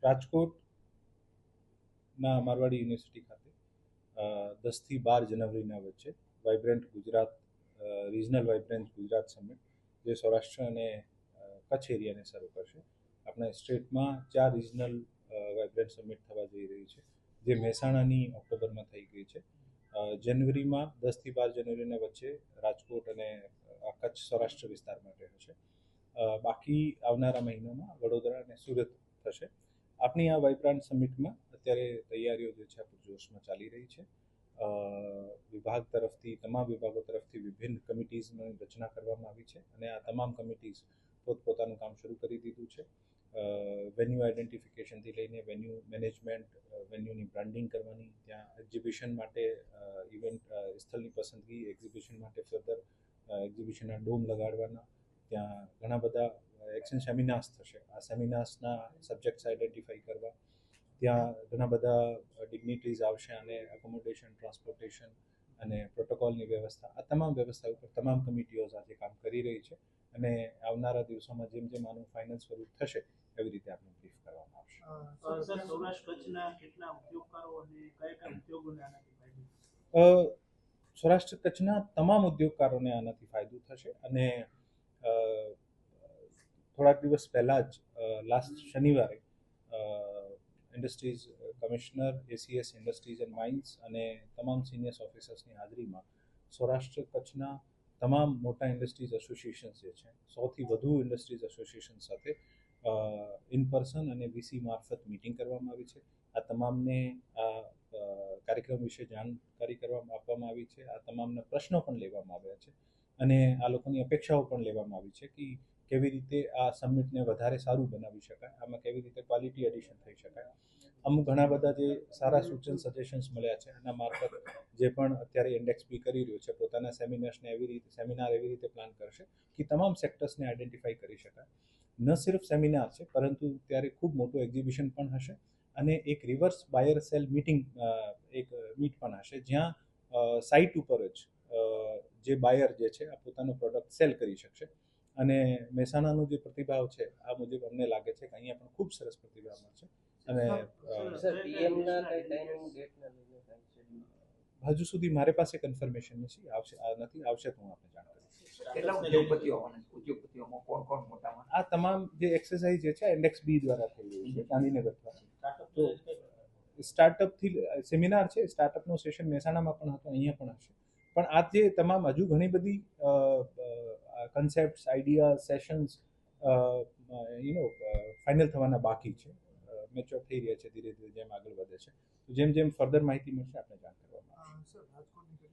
રાજકોટના મારવાડી યુનિવર્સિટી ખાતે 10 થી 12 જનવરીના વચ્ચે vibrant Gujarat regional vibrant Gujarat summit જે સૌરાષ્ટ્ર અને કચ્છ એરિયાને શરૂ કરશે. આપણા સ્ટેટમાં 4 રિજનલ વાઇબ્રન્ટ સમિટ થવા જઈ રહી છે, જે મહેસાણાની ઓક્ટોબરમાં થઈ ગઈ છે. જાન્યુઆરીમાં 10 થી 12 જાન્યુઆરીના વચ્ચે રાજકોટ અને કચ્છ સૌરાષ્ટ્ર વિસ્તાર માટે હશે. બાકી આવનારા મહિનામાં વડોદરા અને સુરત થશે. આપણી આ વાઇબ્રન્ટ સમિટમાં અત્યારે તૈયારીઓ જે છે જોશમાં ચાલી રહી છે. તમામ વિભાગો તરફથી વિભિન્ન કમિટીઝની રચના કરવામાં આવી છે અને આ તમામ કમિટીઝ પોતપોતાનું કામ શરૂ કરી દીધું છે. વેન્યુ આઈડેન્ટિફિકેશનથી લઈને વેન્યુ મેનેજમેન્ટ, વેન્યુની બ્રાન્ડિંગ કરવાની, ત્યાં એક્ઝિબિશન માટે ઇવેન્ટ સ્થળની પસંદગી, એક્ઝિબિશન માટે ફર્ધર એક્ઝિબિશનના ડોમ લગાડવાના, ત્યાં ઘણા બધા એક્શન સેમિનાર્સ થશે. આ સેમિનાર્સના સબ્જેક્ટ્સ આઈડેન્ટિફાઈ કરવા, ત્યાં ઘણા બધા ડિગ્નિટરીઝ આવશે અને એકોમોડેશન, ટ્રાન્સપોર્ટેશન અને પ્રોટોકોલની વ્યવસ્થા, આ તમામ વ્યવસ્થા ઉપર તમામ કમિટીઓ સાથે કામ કરી રહી છે અને આવનારા દિવસોમાં જેમ જેમ આનું ફાઇનલ સ્વરૂપ થશે એવી રીતે આપણે બ્રીફ કરવામાં આવશે. સૌરાષ્ટ્ર કચ્છના તમામ ઉદ્યોગકારોને આનાથી ફાયદો થશે અને થોડાક દિવસ પહેલાં જ લાસ્ટ શનિવારે industries commissioner, ACS industries and mines અને તમામ સિનિયર્સ ઓફિસર્સની હાજરીમાં સૌરાષ્ટ્ર કચ્છના તમામ મોટા ઇન્ડસ્ટ્રીઝ એસોસિએશન્સ જે છે, 100થી વધુ ઇન્ડસ્ટ્રીઝ એસોસિએશન સાથે ઇન પર્સન અને વીસી મારફત મિટિંગ કરવામાં આવી છે. આ તમામને આ કાર્યક્રમ વિશે જાણકારી આપવામાં આવી છે. આ તમામના પ્રશ્નો પણ લેવામાં આવ્યા છે અને આ લોકોની અપેક્ષાઓ પણ લેવામાં આવી છે કે કેવી રીતે આ સમિટને વધારે સારું બનાવી શકાય, આમાં કેવી રીતે ક્વોલિટી એડિશન થઈ શકાય. અમુક ઘણા બધા જે સારા સૂચન સજેશન્સ મળ્યા છે એના મારફત જે પણ અત્યારે ઇન્ડેક્સ બી કરી રહ્યો છે, પોતાના સેમિનાર એવી રીતે પ્લાન કરશે કે તમામ સેક્ટર્સને આઈડેન્ટિફાઈ કરી શકાય. ન સિર્ફ સેમિનાર છે, પરંતુ ત્યારે ખૂબ મોટું એક્ઝિબિશન પણ હશે અને એક રિવર્સ બાયર સેલ મીટ પણ હશે, જ્યાં સાઇટ ઉપર જ જે બાયર જે છે આ પોતાનો પ્રોડક્ટ સેલ કરી શકશે. અને મહેસાણાનો જે પ્રતિભાવ છે આ મુજબ અમને લાગે છે કે અહીંયા પણ ખૂબ સરસ પ્રતિભાવ મળશે. અને હજુ સુધી મારી પાસે કન્ફર્મેશન નથી, આવશે તો હું આપને જાણ કરીશ. આ તમામ જે એક્સરસાઇઝ જે છે ઇન્ડેક્સ બી દ્વારા થઈ રહી છે ગાંધીનગર દ્વારા. તો સ્ટાર્ટઅપથી સેમિનાર છે, સ્ટાર્ટઅપનો સેશન મહેસાણામાં પણ હતો, અહીંયા પણ હશે. પણ આ જે તમામ હજુ ઘણી બધી કન્સેપ્ટ્સ, આઈડિયા, સેશન્સ ફાઇનલ થવાના બાકી છે, મેચ્યોર થઈ રહ્યા છે ધીરે ધીરે જેમ આગળ વધે છે. જેમ જેમ ફર્ધર માહિતી મળશે આપણે જાણ